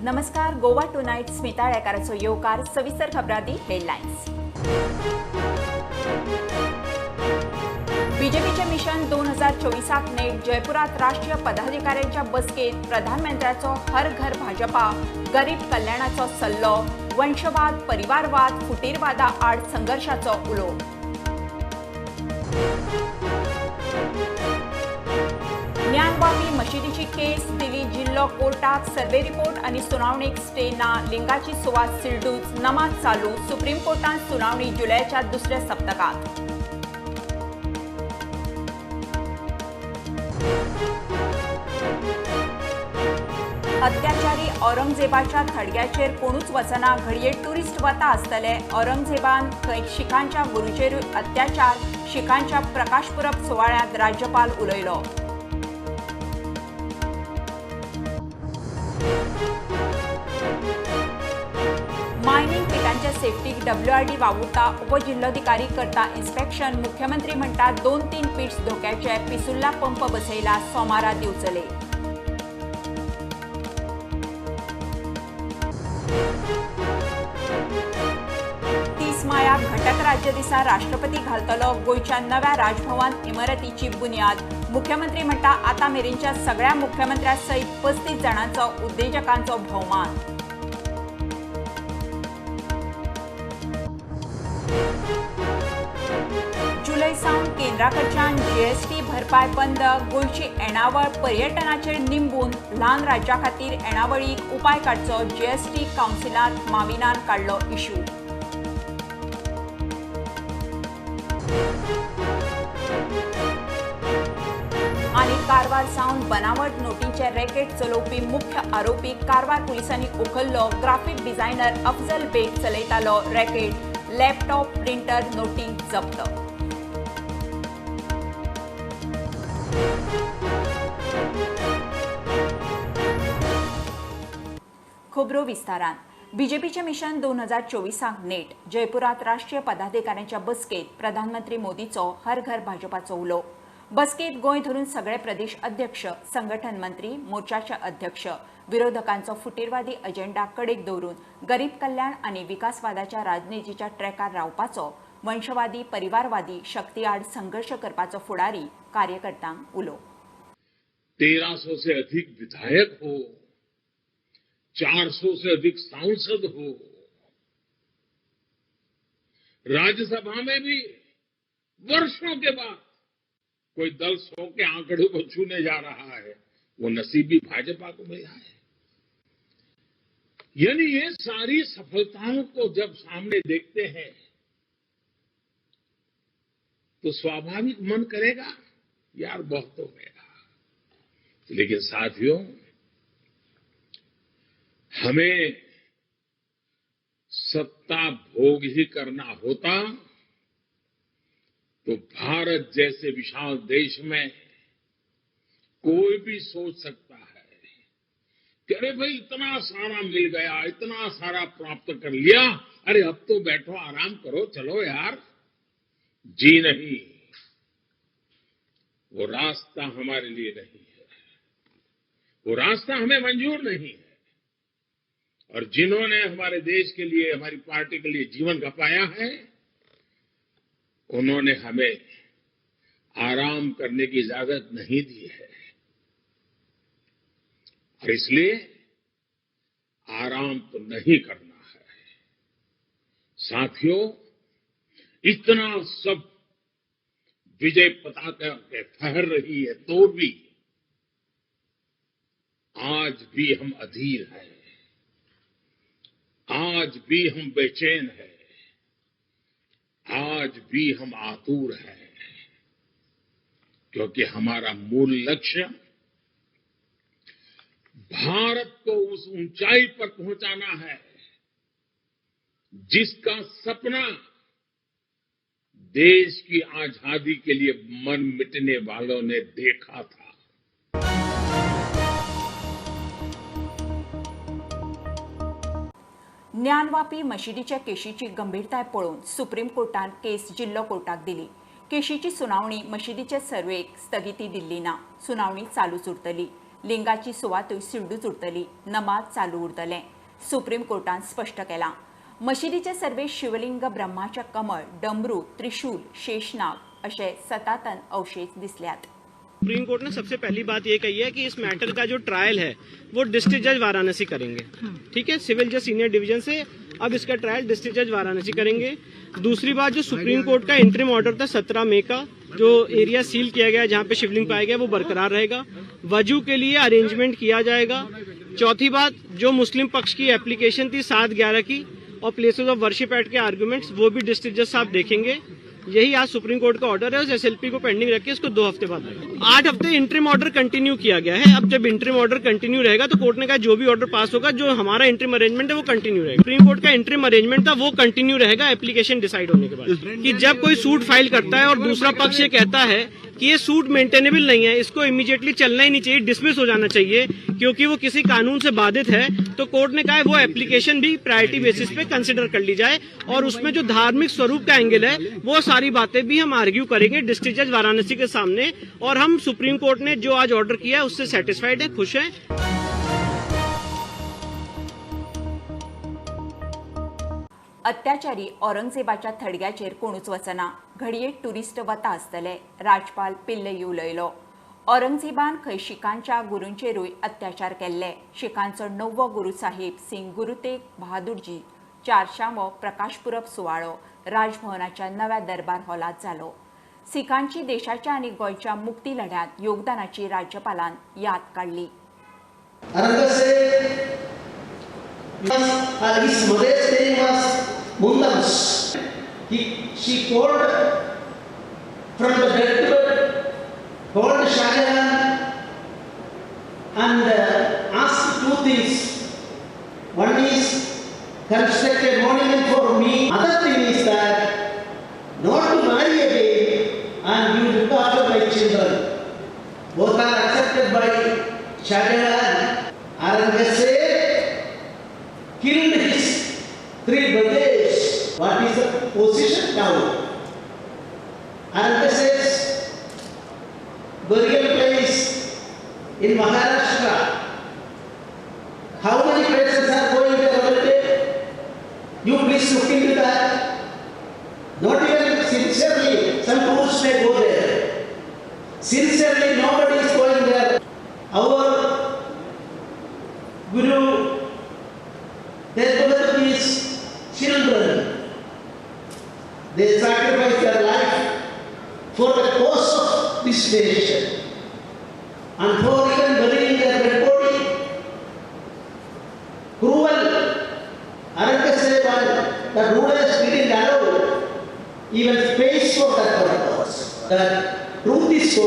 नमस्कार. गोवा टुनाइट स्मिता येकाराचो येवकार. सविस्तर खबरां हेडलायन्स. बीजेपीचे मिशन 2024 नेट जयपुरात राष्ट्रीय पदाधिकाऱ्यांच्या बसकेत प्रधानमंत्र्याचो हर घर भाजपा, गरीब कल्याणाचो सल्लो, वंशवाद, परिवारवाद, फुटीरवादा आड संघर्षाचो उलो. ज्ञानवापी मशिदीची केस दिली जिल्लो कोर्टाक. सर्वे रिपोर्ट आनी सुनावणेक स्टे ना. लिंगाची सुवात सिल्डूच. नमाज चालू. सुप्रीम कोर्टान सुनावणी जुलयाच्या दुसऱ्या सप्तकात. अत्याचारी औरंगजेबाच्या थडग्याचेर कोणूच वचना. घडये टुरिस्ट वता आसतले. औरंगजेबान शिखांच्या गुरूचेर अत्याचार. शिखांच्या प्रकाश पुरब सुवाळ्यात राज्यपाल उलयलो. मायनिंग पिकांच्या सेफ्टीक WRD वावुरता. उपजिल्लोधिकारी करता इन्स्पेक्शन. मुख्यमंत्री म्हणटात 2-3 पिट्स धोक्याचे. पिसुल्ला पंप बसयला. सोमारा दिवचले. मायाक घटक राज्य दिसा राष्ट्रपती घालतलो. गोयच्या नव्या राजभवन इमारतीची बुन्याद. मुख्यमंत्री म्हणटा आता मेरेनच्या सगळ्या मुख्यमंत्र्यां सयत 35 जाणांचो उद्देजकांचो भोवमान. जुलय सावन केंद्रा कडच्यान GST भरपाय बंद. गोयची येणावळ पर्यटनाचेर निंबून ल्हान राज्यां खातीर येणावळीक उपाय काडचो. GST कावन्सिलांत माविनान काडलो इश्यू. आनी कारवार सावन बनावट नोटींचे रॅकेट चलोवपी मुख्य आरोपी कारवार पुलिसांनी उखल्लो. ग्राफिक डिझायनर अफजल बेग चलयतालो रॅकेट. लॅपटॉप, प्रिंटर, नोटी जप्त. खबरो विस्तारान. बीजेपीचे मिशन 2024 नेट जयपुरात राष्ट्रीय पदाधिकाऱ्यांच्या बसकेत प्रधानमंत्री मोदीचो हर घर भाजपाचो उलो. बसकेत गोंय धरून सगळे प्रदेश अध्यक्ष, संघटन मंत्री, मोर्चाचे अध्यक्ष, विरोधकांचो फुटीरवादी अजेंडा कडेक दवरून गरीब कल्याण आनी विकासवादाच्या राजनितीच्या ट्रॅकार रावपाचो, वंशवादी, परिवारवादी शक्ती आड संघर्ष करपाचो फुडारी कार्यकर्त्यांक उलो. 1300 से अधिक विधायक हो, 400 से अधिक सांसद हो, राज्यसभा में भी वर्षों के बाद कोई दल 100 के आंकड़े को छूने जा रहा है, वो नसीब भी भाजपा को मिला है. यानी ये सारी सफलताओं को जब सामने देखते हैं तो स्वाभाविक मन करेगा यार बहुत हो गया. लेकिन साथियों, हमें सत्ता भोग ही करना होता तो भारत जैसे विशाल देश में कोई भी सोच सकता है कि अरे भाई इतना सारा मिल गया, इतना सारा प्राप्त कर लिया, अरे अब तो बैठो आराम करो, चलो यार. जी नहीं, वो रास्ता हमारे लिए नहीं है, वो रास्ता हमें मंजूर नहीं है. और जिन्होंने हमारे देश के लिए, हमारी पार्टी के लिए जीवन खपाया है, उन्होंने हमें आराम करने की इजाजत नहीं दी है. और इसलिए आराम तो नहीं करना है. साथियों, इतना सब विजय पताका के फहर रही है तो भी आज भी हम अधीर हैं, आज भी हम बेचैन हैं, आज भी हम आतुर हैं, क्योंकि हमारा मूल लक्ष्य भारत को उस ऊंचाई पर पहुंचाना है जिसका सपना देश की आजादी के लिए मन मिटने वालों ने देखा था. ज्ञानवापी मशिदीच्या केशीची गंभीरताय पळोवन सुप्रीम कोर्टान केस जिल्लो कोर्टाक दिली. केशीची सुनावणी मशिदीचे सर्वेक स्थगिती दिल्ली ना. सुनावणी चालूच उरतली. लिंगाची सुवातूय सिडूच उरतली, नमाज चालू उरतलें, सुप्रीम कोर्टान स्पश्ट केलां. मशिदीचे सर्वे शिवलिंग, ब्रह्माचे कमळ, डमरू, त्रिशूल, शेषनाग अशे सतातन अवशेष दिसल्यात. सुप्रीम कोर्ट ने सबसे पहली बात ये कही है कि इस मैटर का जो ट्रायल है वो डिस्ट्रिक्ट जज वाराणसी करेंगे. ठीक है, सिविल जज सीनियर डिवीजन से अब इसका ट्रायल डिस्ट्रिक्ट जज वाराणसी करेंगे. दूसरी बात, जो सुप्रीम कोर्ट का इंटरिम ऑर्डर था 17 मई का, जो एरिया सील किया गया जहां पे शिवलिंग पाया गया वो बरकरार रहेगा. वजू के लिए अरेंजमेंट किया जाएगा. चौथी बात, जो मुस्लिम पक्ष की एप्लीकेशन थी 7/11 की और places of worship act K arguments, वो भी डिस्ट्रिक्ट जज साहब देखेंगे. यही आज सुप्रीम कोर्ट का ऑर्डर है. उस एसएलपी को पेंडिंग रख के इसको 2 हफ्ते बाद 8 हफ्ते इंटरिम ऑर्डर कंटिन्यू किया गया है. अब जब इंटरिम ऑर्डर कंटिन्यू रहेगा तो कोर्ट ने कहा जो भी ऑर्डर पास होगा, जो हमारा इंटरिम अरेंजमेंट है वो कंटिन्यू रहेगा. सुप्रीम कोर्ट का इंटरिम अरेंजमेंट था वो कंटिन्यू रहेगा एप्लीकेशन डिसाइड होने के बाद. कि जब कोई सूट फाइल करता है और दूसरा पक्ष ये कहता है कि ये सूट मेंटेनेबल नहीं है, इसको इमीडिएटली चलना ही नहीं चाहिए, डिसमिस हो जाना चाहिए क्योंकि वो किसी कानून से बाधित है, तो कोर्ट ने कहा है वो एप्लीकेशन भी प्रायोरिटी बेसिस पे कंसिडर कर ली जाए और उसमें जो धार्मिक स्वरूप का एंगल है वो सारी बातें भी हम आर्ग्यू करेंगे डिस्ट्रिक्ट जज वाराणसी के सामने. और हम सुप्रीम कोर्ट ने जो आज ऑर्डर किया है उससे सेटिस्फाइड है, खुश हैं. अत्याचारी औरंगजेबाच्या थडग्याचेर कोणूच वचना. घडये ट्युरिस्ट वता आसतले. राजपाल पिल्लई उलयलो. औरंगजेबान खंय शिखांच्या गुरूंचेरूय अत्याचार केल्ले. शिखांचो 9वो गुरू साहिब सिंग गुरू तेग बहादूरजी 400वो प्रकाश पुरब सुवाळो राजभवनाच्या नव्या दरबार हॉलात जालो. सिखांची देशाच्या आणि गोंयच्या मुक्ती लढ्यात योगदानाची राज्यपालान याद काढली. His mother's name was Mundams. She called from the bed, called Shah Jahan and asked 2 things. One is construct a monument for me. Other thing is that not to marry again and you look after my children. Both are accepted by Shah Jahan. Aurangzeb killed his 3 brothers. What is the position now? Aurangzeb's burial place in Maharashtra. How many places are going there every day? You please look into that. Not even sincerely, some tourists may go there. Sincerely, nobody is going there. Our Guru Their his children, they sacrificed their life for the cause of this nation and for even burying their dead body. Cruel Aurangzeb and the rulers didn't allow even space for that purpose. That truth is so,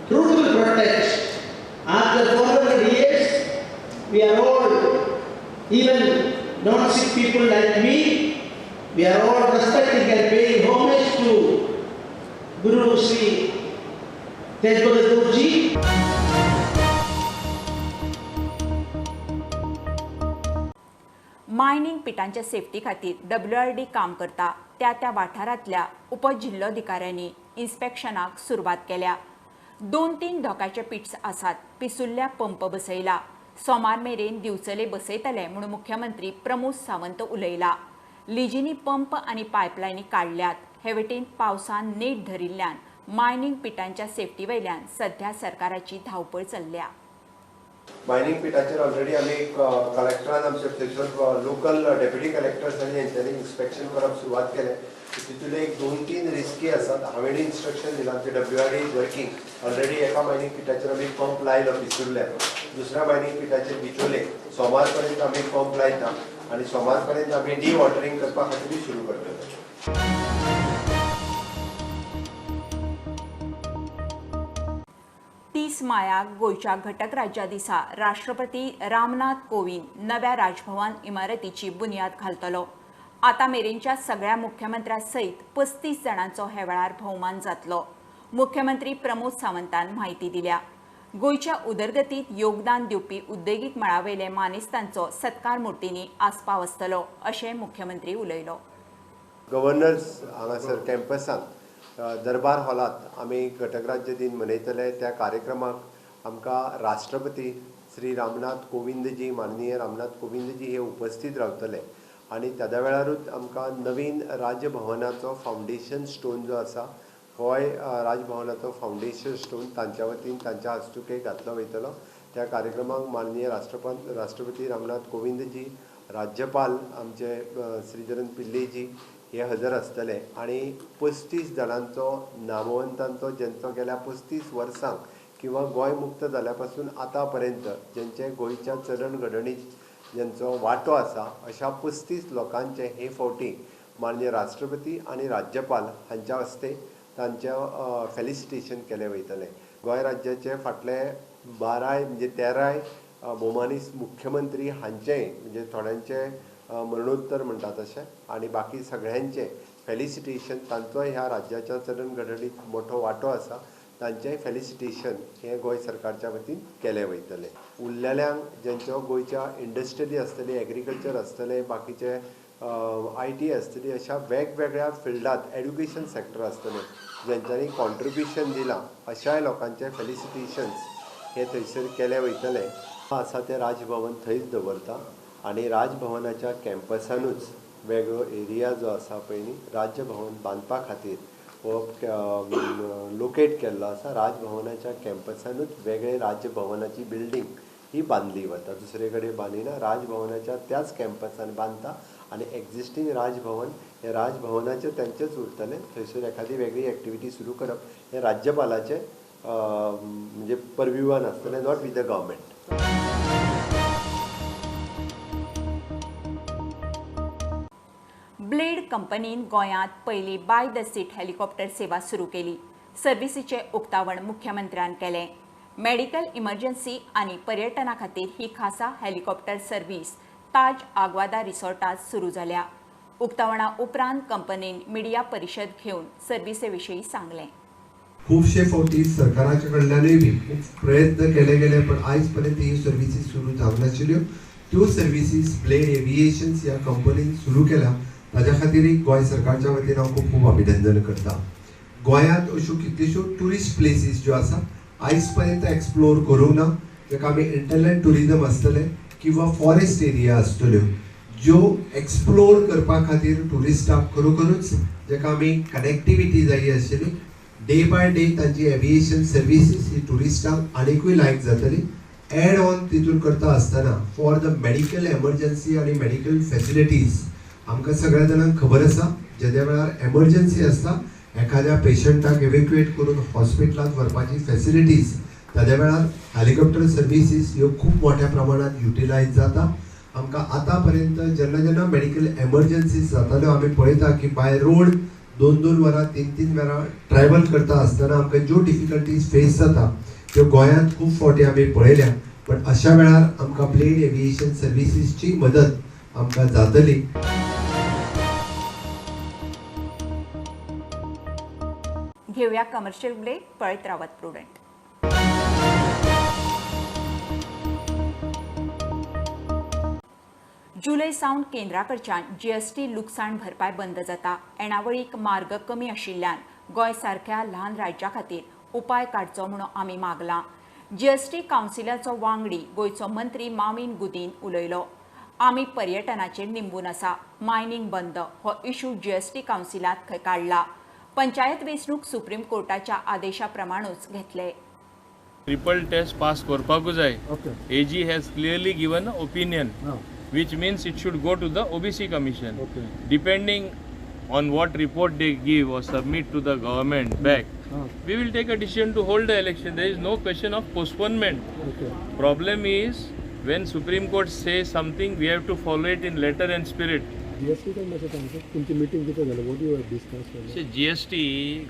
truth will protect. After 400 years, we are all, even non-Sikh people like me, we are all respecting and paying homage to Guru Sri Tej Bahadur Ji. Mining पिटांच्या safety खातीर WRD काम करता. त्या वाठारांतल्या उपजिल्लोधिकाऱ्यांनी इन्स्पेक्शनाक सुरवात केल्या. 2-3 धोक्याचे पिट्स आसात. पिसुल्ल्या पंप बसयला. सोमार मेरेन दिवचले बसयतले म्हणून मुख्यमंत्री प्रमोद सावंत उलयला. लिजीनी पंप आनी पायपलायनी काडल्यात. हे वटेन पावसान नेट धरिल्ल्यान मायनिंग पिटांच्या सेफ्टी वयल्यान सध्या सरकाराची धांवपळ चल्ल्या. मायनिंग पिटाचेर ऑलरेडी आमी कलेक्टरान आमचे थंयसर लोकल डेप्युटी कलेक्टर्स आनी हेंच्यांनी इन्स्पेक्शन करप सुरवात केलें. तितूंतले एक 2-3 रिस्की आसात. हांवें इन्स्ट्रक्शन दिलां आमचे WRD इज वर्किंग. ऑलरेडी एका मायनिंग पिटाचेर आमी पंप लायलो पिसुल्ल्या. दुसऱ्या मायनिंग पिटाचेर बिचोले. सोमार पर्यंत आमी पंप लायता आनी सोमार पर्यंत आमी डिवॉटरिंग करपा खातीर सुरू करतले. 30 मायाक गोयच्या घटक राज्या दिसा राष्ट्रपती रामनाथ कोविंद नव्या राजभवन इमारतीची बुनयाद घालतलो. आता मेरेनच्या सगळ्या मुख्यमंत्र्यां सयत 35 जाणांचो हे वेळार भोवमान जातलो. मुख्यमंत्री प्रमोद सावंतान म्हायती दिल्या. गोयच्या उदरगतीत योगदान दिवपी उद्देगीक मळावेले मानेस्तांचो सत्कार मुर्तींनी आस्पाव आसतलो अशें मुख्यमंत्री उलयलो. गव्हर्नर्स हांगासर कॅम्पसांत दरबार हॉलात आमी घटक राज्य दिन मनयतले. त्या कार्यक्रमाक आमकां राष्ट्रपती श्री रामनाथ कोविंदजी, माननीय रामनाथ कोविंदजी हे उपस्थित रावतले आणि त्याच वेळारूच आमकां नवीन राजभवनाचो फावंडेशन स्टोन जो आसा होय राजभवनाचो फावंडेशन स्टोन तांच्या वतीन तांच्या हस्तुके घातलो वयतलो. त्या कार्यक्रमाक माननीय राष्ट्रपती रामनाथ कोविंदजी, राज्यपाल आमचे श्रीधरन पिल्लेजी हे हजर आसतले आणि 35 जाणांचो नामवंतांचो ज्यांचो गेल्या 35 वर्सांक किंवा गोंय मुक्त जाल्या पासून आतां पर्यंत ज्यांचे गोंयच्या चलनघडणीत ज्यांचो वांटो आसा अशा 35 लोकांचे हे फावटी माननीय राष्ट्रपती आणि राज्यपाल हांच्या हस्ते तांचें फेलिसिटेशन केलें वयतलें. गोंय राज्याचे फाटले 12 म्हणजे 13 भोवमानीस मुख्यमंत्री हांचेय म्हणजे थोड्यांचे मरणोत्तर म्हणटात तशें आणि बाकी सगळ्यांचे फेलिसिटेशन तांचो ह्या राज्याच्या चलनघडणीत मोठो वांटो आसा तांचें फेलिसिटेशन हे गोंय सरकारच्या वतीन केलें वयतलें. उरलेल्यांक ज्यांच्यो गोंयच्या इंडस्ट्री आसतली, एग्रीकल्चर आसतले, बाकीचे IT आसतली, अशा वेगवेगळ्या फिल्डात एड्युकेशन सेक्टर आसतले ज्यांच्यांनी कॉन्ट्रिब्युशन दिलां अशाय लोकांचे फेलिसिटेशन्स हे थंयसर केले वयतले. आसा ते राजभवन थंयच दवरता आणि राजभवनाच्या कॅम्पसानूच वेगळो एरिया जो आसा पळय न्ही राजभवन बांदपा खातीर हो लोकेट केल्लो आसा. राजभवनाच्या कॅम्पसानूच वेगळे राजभवनाची बिल्डींग ही बांदली वता, दुसरे कडेन बांदिना. राजभवनाच्या त्याच कॅम्पसान बांदता आणि एक्झिस्टींग राजभवन हे राजभवनाचे तेंचेच उरतले. थंयसर एखादी वेगळी एक्टिविटी सुरू करप हे राज्यपालाचे म्हणजे परव्यूवान आसतलें, not with the government. Blade कंपनीन गोंयांत पयली बाय द सीट हेलिकॉप्टर सेवा सुरू केली. सर्व्हिसीचे उक्तावण मुख्यमंत्र्यान केलें. मेडिकल इमर्जन्सी आनी पर्यटना खातीर ही खासा हेलिकॉप्टर सर्व्हिस ताज आग्वादा रिसॉर्टात सुरू जाल्या. उक्तावणा उपरांत कंपनीन मिडिया परिशद घेवन सर्व्हिसे विशीं सांगलें. खूबशे फावटी सरकाराच्या कडल्यानूय बी खूब प्रयत्न केले गेले पण आयज पर्यंत ही सर्व्हिसीस सुरू जावंक नाशिल्ल्यो. त्यो सर्व्हिसीस ब्लेड एविएशन्स ह्या कंपनीन सुरू केल्या. ताच्या खातीर गोंय सरकारच्या वतीन हांव खूब खूब अभिनंदन करता. गोंयांत अश्यो कितल्योश्यो टुरिस्ट प्लेसीस ज्यो आसा आयज पर्यंत एक्सप्लोर करूंक ना, जाका आमी इंटरलँड टुरिजम आसतले किंवा फॉरेस्ट एरिया आसतल्यो ज्यो एक्सप्लोर करपा खातीर टुरिस्टाक खरोखरूच जाका आमी कनेक्टिविटी जाय आशिल्ली डे बाय डे तांची एविएशन सर्व्हिसीस ही टुरिस्टांक आनीकूय लायक जातली. एड ऑन तितून करता आसतना फॉर द मेडिकल एमर्जन्सी आनी मेडिकल फेसिलिटीज आमकां सगळ्या जाणांक खबर आसा जेद्या वेळार एमर्जन्सी आसता एखाद्या पेशंटाक एव्हॅक्युएट करून हॉस्पिटलांत व्हरपाची फेसिलिटीज ताज्या वेळार हेलिकॉप्टर सर्व्हिसीस ह्यो खूब मोठ्या प्रमाणात युटिलायज जाता. आमकां आतां पर्यंत जेन्ना जेन्ना मेडिकल एमर्जन्सीज जाताल्यो आमी पळयता की बाय रोड 2-2 वरां 3-3 वरां ट्रॅव्हल करता आसतना आमकां ज्यो डिफिकल्टीज फेस जाता त्यो गोंयांत खूब फावटी आमी पळयल्या. पण अशा वेळार आमकां ब्लेड एविएशन सर्व्हिसीसची मदत आमकां जातली. घेऊया कमर्शियल ब्रेक. पळयत रावत प्रुडंट. जुलय सावन केंद्रा कडच्यान GST लुकसाण भरपाय बंद जाता. येणावळीक मार्ग कमी आशिल्ल्यान गोंय सारख्या ल्हान राज्या खातीर उपाय काडचो म्हणून आमी मागलां. GST कावन्सिलाचो वांगडी गोंयचो मंत्री माविन गुदीन उलयलो. आमी पर्यटनाचेर निंबून आसा. मायनिंग बंद हो इशू GST कावन्सिलांत काडला. पंचायत वेंचणूक सुप्रीम कोर्टाच्या आदेशा प्रमाणूच घेतले. ट्रिपल टेस्ट पास करपाकूच जाय. AG has clearly given an opinion, which means it should go to the OBC commission. Depending on what report they give or submit to the government back, we will take a decision to hold the election. There is no question of postponement. Problem is when Supreme Court says something, we have to follow it in letter and spirit. See, GST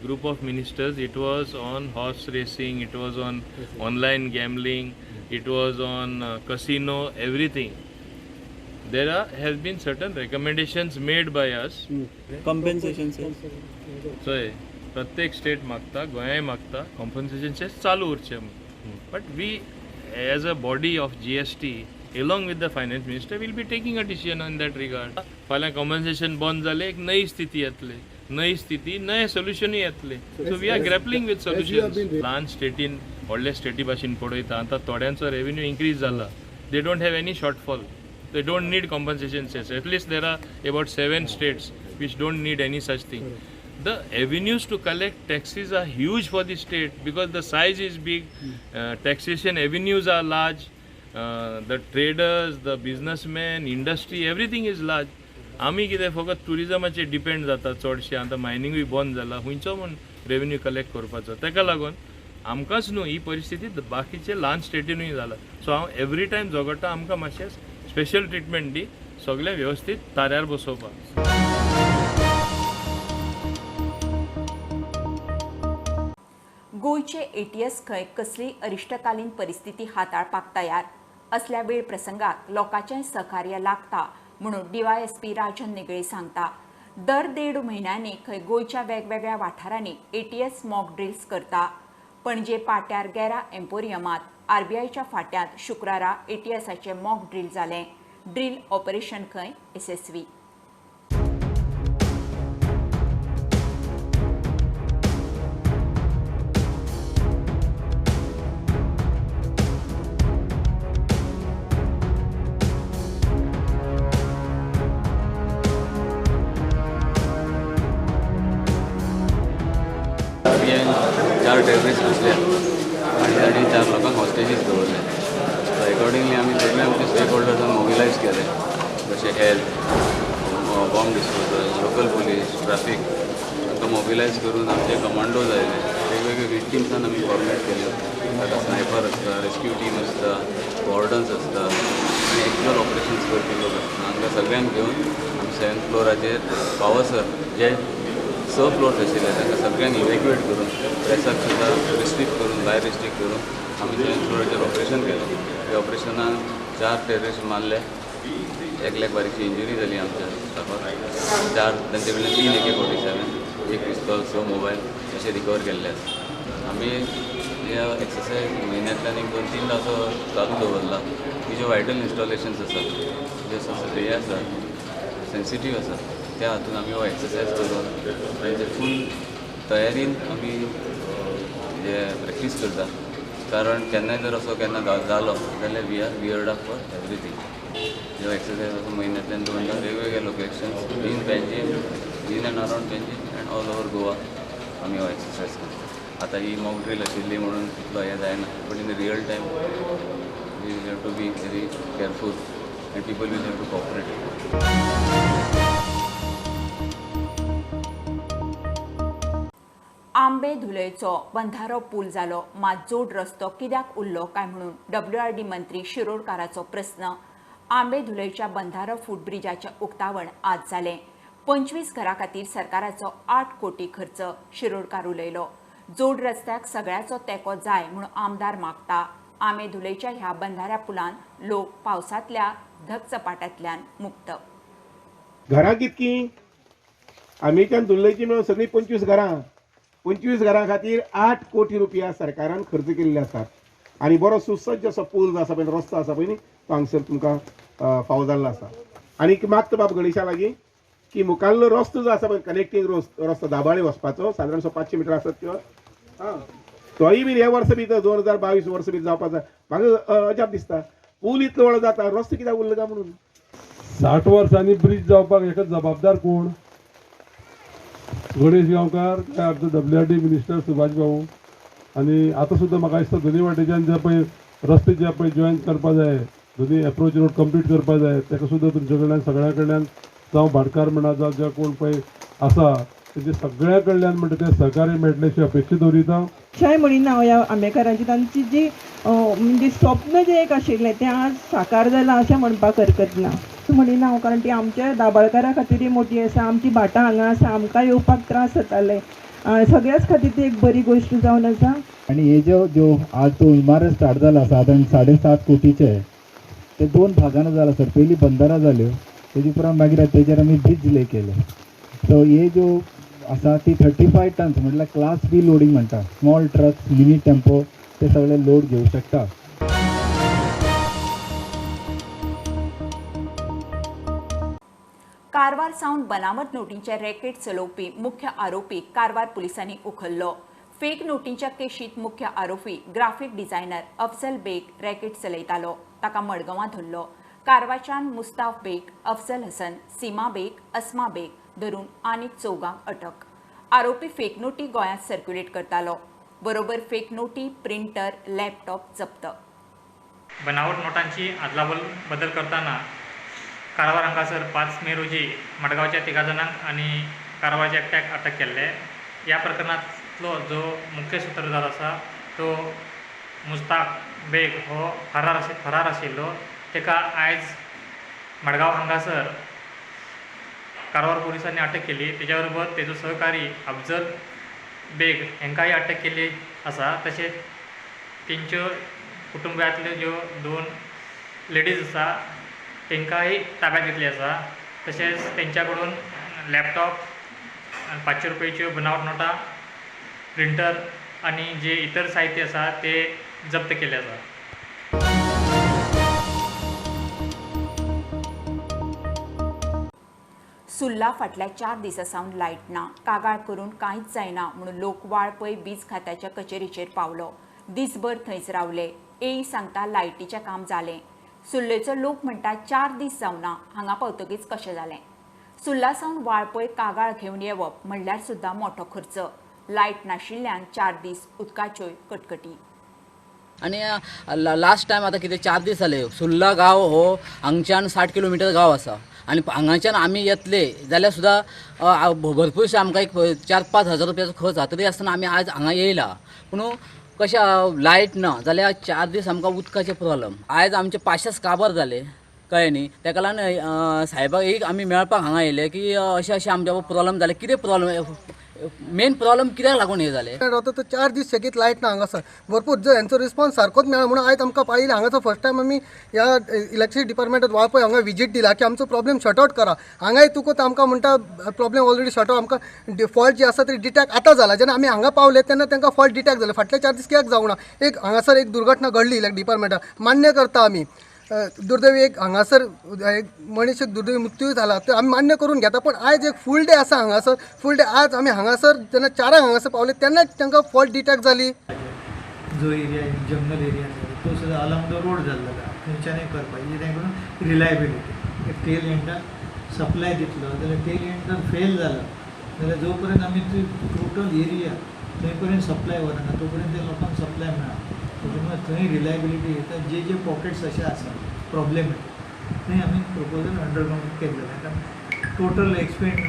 group of ministers, it was on horse racing, it was on online gambling, it was on casino, everything. There has been certain recommendations made by us. Compensation sir. So प्रत्येक state मागता, गोंय मागता कॉम्पन्सेशनचे चालू उरचे. But we as a body of GST along with the finance minister will be taking a decision in that regard. फाल्यां compensation बंद जाले एक नई स्थिती येतली. नई स्थिती नए सोल्युशनूय येतले. So we are grappling with solutions. ल्हान स्टेटीन व्हडले स्टेटी भाशेन पळयता आतां थोड्यांचो रेव्हेन्यू इन्क्रीज जाला. They don't have any shortfall. They don't need compensation cess. At least there are about 7 states which don't need any such thing. The avenues to collect taxes are huge for the state because the size is big, taxation avenues are large, the traders, the businessmen, industry, everything is large. आमी कितें फकत टुरिजमाचेर depend जाता चडशे. आतां मायनिंगूय बंद जाला, खंयचो म्हूण रेव्हेन्यू कलेक्ट करपाचो. ताका लागून आमकांच न्हू ही परिस्थिती बाकीचे ल्हान स्टेटीनूय जाला. सो हांव एवरी टायम झगडटा आमकां मातशें स्पेशल ट्रिटमेंट दी, सगळें वेवस्थीत ताऱ्यार बसोवपाक. गोयचे एटीएस खंय कसली अरिश्टकालीन परिस्थिती हाताळपाक तयार असल्या वेळ प्रसंगात लोकांचें सहकार्य लागता म्हणून डीवायएसपी राजन निगळे सांगता. दर 1.5 म्हयन्यांनी खंय गोयच्या वेगवेगळ्या वाठारांनी एटीएस मॉक ड्रिल्स करता. पणजे पाट्यार गॅरा एम्पोरियमात आरबीआयच्या फाट्यांत शुक्रारा एटीएसाचे मॉक ड्रिल जालें. ड्रिल ऑपरेशन खंय यशस्वी. चार टेररिस्ट घुसले आणि 4 लोकांक हॉस्टेजीस दवरले. सो अकॉर्डिंगली आमी सगळे आमचे स्टेक होल्डर्सांक मोबिलायज केले, जशे health, bomb disposal, local police, traffic, तांकां मोबिलायज करून आमचे कमांडोज आयले. वेगवेगळे विक्टिम्सान आमी फॉर्मेट केल्यो. ताका स्नायपर आसता, रेस्क्यू टीम आसता, वॉर्डन्स आसता आनी एक्च्युअल ऑपरेशन्स करपी लोक आसता. हांकां सगळ्यांक घेवन आमी 7th फ्लोराचेर पावसर जे 6 फ्लोर्स आशिल्ले तांकां सगळ्यांक इवॅक्युएट करून प्रेसाक सुद्दां रिस्ट्रिक्ट करून भायर रिस्ट्रिक्ट करून आमी 7th फ्लोराचेर ऑपरेशन केलें. त्या ऑपरेशनान 4 टेररिस्ट मारले. एकल्याक बारीकशी इंजुरी जाली आमच्या स्टाफाक. 4 तांचे कडल्यान 3 AK-47, 1 पिस्तॉल, 6 मोबायल अशे रिकवर केल्ले आसा. आमी ह्या एक्सरसायज म्हयन्यांतल्यान 2-3 असो चालू दवरला की ज्यो वायटल इन्स्टॉलेशन्स आसात, जे हे आसा सेन्सिटीव आसा, त्या हातून आमी हो एक्सरसायज करून तांचे फूल तयारीन आमी जे प्रॅक्टीस करता. कारण केन्नाय जर असो केन्ना जालो जाल्यार we are wired up for everything. ह्यो एक्सरसायज असो म्हयन्यांतल्यान 2 वेगवेगळे locations in Panjim, in and around Panjim and all over Goa आमी हो एक्सरसायज करता. आतां ही मॉक ड्रील आशिल्ली म्हणून तितलो हें जायना, but in the real time we will have to be very careful and people will have to cooperate. आंबे धुलयचो बंधारो पूल जालो, मात जोड रस्तो कित्याक उरलो काय म्हणून WRD मंत्री शिरोडकाराचो प्रस्न. आंबे धुलयच्या बंधारो फूटब्रिजाचें उक्तावण आज जालें. 25 घरां खातीर सरकाराचो 8 कोटी खर्च शिरोडकार उलयलो. जोड रस्त्याक सगळ्याचो तेंको जाय म्हणून आमदार मागता. आंबे धुलयच्या ह्या बंधाऱ्या पुलान लोक पावसांतल्या धगचपाट्यांतल्यान मुक्त. घरां कितकी आमीच्यान धुलयची मेळून सगळीं 25 घरां. 25 घरां खातीर 8 कोटी रुपया सरकारान खर्च केल्ले आसात. आनी बरो सुसज्ज असो पूल जो आसा पळय, रस्तो आसा पळय न्ही, तो हांगसर तुमकां फावो जाल्लो आसा. आनी मागता बाब गणेशा लागीं की मुखाल्लो रस्तो जो आसा पळय, कनेक्टींग रस्तो दाबाळे वचपाचो, सादारण 500 मिटर आसत किंवा तोय बी हे वर्स भितर 2022 वर्स भितर जावपाक जाय. म्हाका अजाप दिसता पूल इतलो व्हड जाता, रस्तो कित्याक उरलो काय म्हणून. 60 वर्सांनी ब्रिज जावपाक हेका जबाबदार कोण? गणेश गांवकार काय आमचो WRD मिनिस्टर सुभाष भाऊ. आनी आतां सुद्दां म्हाका दिसता दोनी वाटेच्यान जे पळय रस्ते जे पळय जॉयन करपा जाय, दोनी एप्रोच रोड कंप्लीट करपा जाय, ताका सुद्दां तुमचे कडल्यान सगळ्या कडल्यान जावं भाटकार म्हणा जावं जे कोण पळय आसा तेजे सगळ्या कडल्यान म्हणटा तें सहकार्य मेळटलें अशी अपेक्षा दवरिता. अशेंय म्हणिना हांव ह्या आंबेकारांची तांची जी म्हणजे स्वप्न जे एक आशिल्लें तें आज साकार जालां अशें म्हणपाक हरकत ना. म्हणिना हांव, कारण ती आमच्या दाबाळकारा खातीर मोठी आसा. आमची भाटां हांगा आसा, आमकां येवपाक त्रास जाताले. सगळ्याच खातीर ती एक बरी गोश्ट जावन आसा. आणि हे जो आज तो इमारत स्टार्ट जाला साधारण 7.5 कोटीचे, ते 2 भागांनी जाला सर. पयली बंदारा जाल्यो, तेजे उपरांत मागीर तेजेर आमी ब्रिज ले केले. सो हे जो आसा ती 35 टन्स म्हटल्यार क्लास बी लोडिंग म्हणटा. स्मॉल ट्रक्स, मिनी टेम्पो ते सगळे लोड घेवं शकता. कारवार सावन बनावट नोटींचे रॅकेट चलोवपी मुख्य आरोपी कारवार पुलिसांनी उखल्लो. फेक नोटींच्या केशीत मुख्य आरोपी ग्राफिक डिझायनर अफजल बेग रॅकेट चलयतालो, ताका मडगांवां धरलो. कारवारच्यान मुस्ताफ बेग, अफजल हसन, सीमा बेग, अस्मा बेग धरून आनीक 4 अटक. आरोपी फेक नोटी गोंयांत सर्क्युलेट करतालो. बरोबर फेक नोटी, प्रिंटर, लॅपटॉप जप्त. बनावट नोटांची बदल करताना कारवार हांगासर 5 मे रोजी मडगांवच्या 3 जाणांक आणि कारवारच्या एकट्याक अटक केल्ले. या प्रकरणातलो जो मुख्य सूत्रधार आसा तो मुस्ताक बेग हो फरार आशिल्लो. तेका आयज मडगांव हांगासर कारवार पोलिसांनी अटक केली. तेच्या बरोबर तेजो सहकारी अफजल बेग हांकांय अटक केली आसा. तशेंच तेंच्यो कुटुंबातल्यो ज्यो 2 लेडीज आसा तांकांय ताब्यात घेतली आसा. तशेंच तेंच्या कडून लॅपटॉप, 500 रुपयाच्यो बनावट नोटा, प्रिंटर आणि जे इतर साहित्य आसा ते जप्त केले आसा. सुर्ला फाटल्या 4 दिसांसावन लायट ना. कागाळ करून कांयच जायना म्हणून लोक वाळपय वीज खात्याच्या कचेरीचेर पावलो. दिसभर थंयच रावले. एई सांगता लायटीचें काम जालें. सुर्लेचो लोक म्हणटा 4 दीस जावना, हांगा पावतकीच कशें जालें. सुर्ला सावन वाळपय कागाळ घेवन येवप म्हणल्यार सुद्दां मोठो खर्च. लायट नाशिल्ल्यान 4 दीस उदकाच्योय कटकटी. आणि लास्ट टायम आता कितें 4 दीस जाले. सुर्ला गांव हो हांगच्यान 60 किलोमिटर गांव आसा आणि हांगाच्यान आमी येतले जाल्यार सुद्दां भरपूरशे आमकां एक 4-5 हजार रुपयाचो खर्च जाता. तरी आसतना आमी आज हांगा येयला. पूण कशें लायट ना जाल्यार 4 दीस आमकां उदकाचे प्रॉब्लम. आयज आमचे 500 काबार जाले कळ्ळें न्ही. ताका लागून साहेबाक एक आमी मेळपाक हांगा येयले की अशें आमच्या प्रॉब्लम जाले. कितें प्रॉब्लम, मेन प्रॉब्लम कित्याक लागून हे जाले. रावता तो 4 दीस सेगीत लायट ना हांगासर. भरपूर जर हेंचो रिस्पॉन्स सारकोच मेळ्ळा म्हणून आयज आमकां पाळिल्लें. हांगासर फर्स्ट टायम आमी ह्या इलेक्ट्रिसिटी डिपार्टमेंटात वाळपय हांगा विजीट दिला की आमचो प्रॉब्लेम शॉर्ट आउट करा. हांगा येतकूच आमकां म्हणटा प्रॉब्लेम ऑलरेडी शॉर्ट आउट. आमकां फॉल्ट जे आसा ते डिटॅक्ट आतां जाला. जेन्ना आमी हांगा पावले तेन्ना तांकां फॉल्ट डिटॅक्ट जाले. फाटले 4 दीस कित्याक जावना. एक हांगासर एक दुर्घटना घडली इलेक्ट्रिसिटी डिपार्टमेंटात. मान्य करता आमी. दुर्दैवी एक हांगासर एक मनीस दुर्दैवी मृत्यू जाला तो आमी मान्य करून घेता. पण आयज एक फूल डे आसा हांगासर. फूल डे आज आमी हांगासर जेन्ना 4 हांगासर पावले तेन्ना तांकां फॉल्ट डिटॅक्ट जाली. जो एरिया जंगल एरिया तो सुद्दां अलॉंग द रोड जाल्लो थंयच्यानय करपाची. तांकां रिलायबिलिटी एक टेल एंडाक सप्लाय दितलो जाल्यार टेल एंड जर फेल जालो जाल्यार जो पर्यंत आमी टोटल एरिया थंय पर्यंत सप्लाय वरना तो पर्यंत त्या लोकांक सप्लाय मेळना. त्याच्यामुळे थंय रिलायबिलिटी येता. जे पॉकेट्स अशे आसा प्रॉब्लेम थंय आमी प्रपोजल अंडरग्राउंड केल्लें. कारण total expand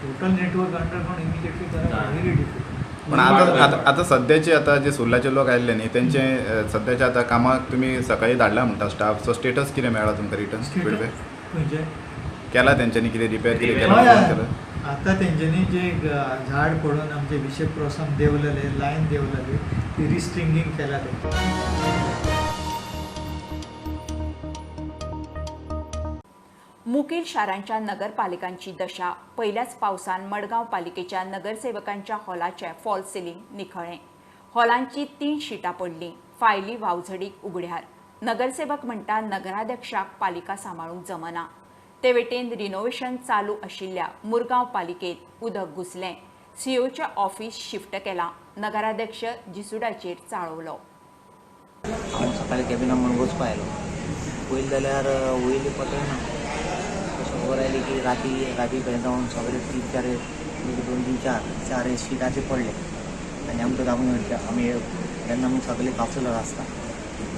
total network underground immediately करप व्हेरी डिफिकल्ट. पण आता सध्याचे आता जे सुर्लाचे लोक आयिल्ले न्ही तेंचे सध्याचे आता कामाक तुमी सकाळी धाडला म्हणटा स्टाफ. सो स्टेटस कितें मेळ्ळा तुमकां रिटर्न फीडबॅक खंयचे केला तेंच्यांनी कितें रिपेर कितें केला. आता तेंच्यांनी जे झाड पडून आमचे विशेष क्रॉसान देंवलेले लायन देंवलेली ती रिस्ट्रिंगिंग केला. मुखेल शारांच्या नगरपालिकांची दशा. पहिल्याच पावसान मडगांव पालिकेच्या नगरसेवकांच्या हॉलाचे फॉल सिलींग निखळ्ळें. हॉलांची 3 शिटां पडलीं. फायली वावझडीक उगड्यार. नगरसेवक म्हणटा नगराध्यक्षाक पालिका सांबाळूंक जमना. ते वटेन रिनोव्हेशन चालू आशिल्ल्या मुरगांव पालिकेत उदक घुसलें. सीओचे ऑफिस शिफ्ट केलां. नगराध्यक्ष जिसुडाचेर चाळवलो. हांव सकाळी कॅबिना म्हणून वचपा आयलो. पयलीं जाल्यार वयली पटना. तशें खबर आयली की राती पर्यंत जावन सगळे 3-4 2-3-4 शिटाचे पडले. आनी आमकां आमी जेन्ना आमी सगळे कावन्सिलर आसता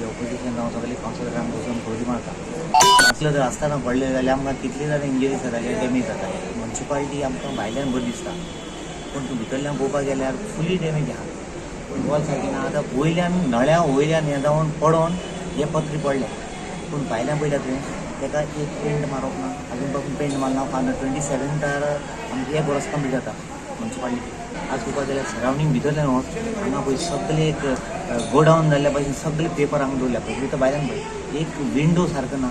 ऑपोजिशन जावन सगळे कावन्सिलर आमकां वचून खोजी मारता. कावन्सिलर जर आसतना पडले जाल्यार आमकां कितली जाणां इंजरीज जाताले डॅमेज जाताले. म्युन्सिपालिटी आमकां भायल्यान बरी दिसता पूण तूं भितरल्यान पळोवपाक गेल्यार फुली डॅमेज आहा. वॉल सारकी ना. आतां वयल्यान नळ्या वयल्यान हें जावन पडोन हे पत्री पडले. पूण भायल्यान पळयता तुवें ताका एक पेंट मारप ना. अजून पासून पेंट मारना. 27 आमची 1 वर्स कंप्लीट जाता म्युन्सिपालिटी. आज पळोवपाक गेल्यार सरावंडींग भितरल्यान हांगा पळय सगळे एक गोडावन जाल्ल्या भशेन सगळे पेपर हांगा दवरल्या पळय. तो भायल्यान पळय एक विंडो सारको ना.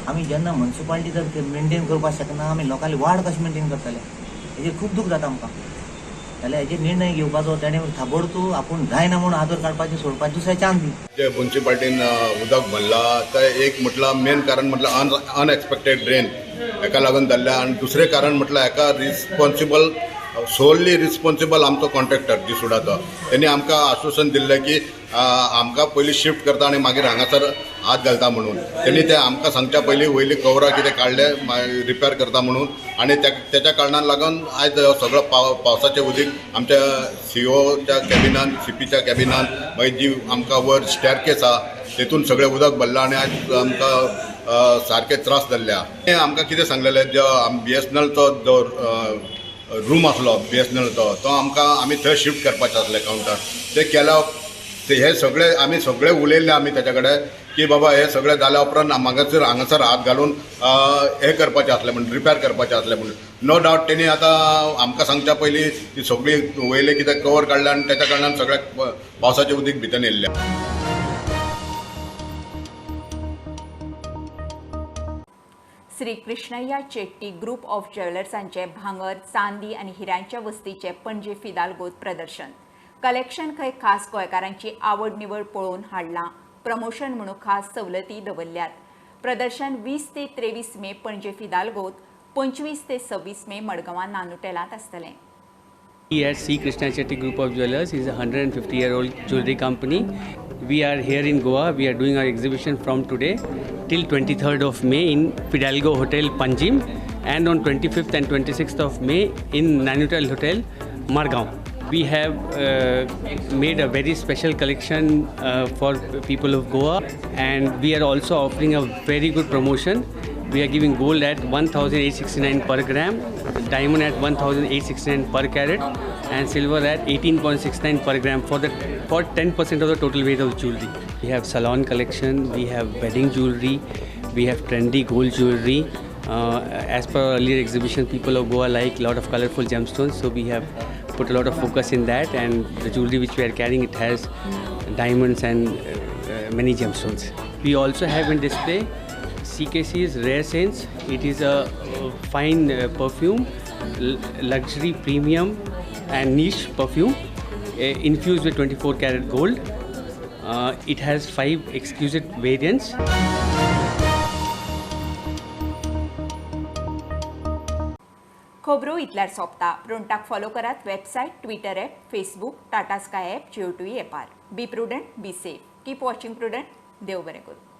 आमी जेन्ना म्युन्सिपालिटी जर मेंटेन करपाक शकना आमी लोकांली वाड कशें मेंटेन करतले. हेजेर खूब दूख जाता आमकां. जाल्यार हेजेर निर्णय घेवपाचो ताणें ताबडतोब आपूण जायना म्हणून आदर काडपाचें सोडपाचें दुसरें चान्स दी. जे म्युन्सिपालिटीन उदक भरला तर एक म्हटल्यार मेन कारण म्हटल्यार अनएक्सपेक्टेड रेन हेका लागून जाल्ल्या. आनी दुसरें कारण म्हटल्यार हेका रिस्पॉन्सिबल सोल्ली रिस्पॉन्सिबल आमचो कॉन्ट्रॅक्टर दिसूड तो त्यांनी आमकां आश्वासन दिल्लें की आमकां पयलीं शिफ्ट करता आनी मागीर हांगासर हात घालता म्हणून त्यांनी ते आमकां सांगच्या पयलीं वयली कवरां कितें काडले रिपेर करता म्हणून आनी त्याच्या कारणान लागून आयज सगळो पावसाचें उदीक आमच्या COच्या कॅबिनान CPच्या कॅबिनान मागीर जी आमकां वयर स्टेअरकेस आहा तेतून सगळें उदक भरलां आनी आयज आमकां सारके त्रास जाल्ले आहा आमकां कितें सांगलेलें जो BSNLचो जो रूम आसलो BSNLचो तो आमकां आमी थंय शिफ्ट करपाचें आसलें कावंटर ते केल्या हे सगळे आमी सगळे उलयल्ले आमी तेच्या कडेन की बाबा हे सगळें जाल्या उपरांत हांगासर हात घालून हे करपाचें आसलें म्हणून रिपेर करपाचें आसलें म्हणून नो डावट तेणी आतां आमकां सांगच्या पयलीं ती सगळी वयले कितें कवर काडल्या आनी तेच्या कारणान सगळ्याक पावसाचें उदीक भितर येयल्लें. श्री कृष्णय्या चेट्टी ग्रुप ऑफ ज्वेलर्सांचे भांगर चांदी आणि हिऱ्यांच्या वस्तीचे पणजे फिदाल्गोत प्रदर्शन कलेक्शन खंय खास गोंयकारांची आवड निवड पळोवन हाडलां प्रमोशन म्हणून खास सवलती दवरल्यात. प्रदर्शन 20 ते 23 मे पणजे फिदाल्गोत 25 ते 26 मे मडगांवां नानुटेलांत आसतलें. At C. Krishna Chetty Group of Jewelers is a 150-year-old jewelry company. We are here in Goa. We are doing our exhibition from today till 23rd of May in Fidalgo Hotel, Panjim, and on 25th and 26th of May in Nanutel Hotel, Margaon. We have made a very special collection for people of Goa, and we are also offering a very good promotion. We are giving gold at 1,869 per gram, diamond at 1,869 per carat, and silver at 18.69 per gram for 10% of the total weight of jewelry. We have salon collection, we have wedding jewelry, we have trendy gold jewelry. As per our earlier exhibition, people of Goa like a lot of colorful gemstones, so we have put a lot of focus in that, and the jewelry which we are carrying, it has diamonds and many gemstones. We also have in display CKC's Rare Sense. It is a fine perfume, luxury premium and niche perfume infused with 24 karat gold. It has 5 exquisite variants. खबरो इतल्यार सोंपता. प्रोंटाक follow करात website, Twitter app, Facebook, Tata Sky app, Jio TV ॲपार. Be prudent, be safe. Keep watching Prudent. देव बरें करूं.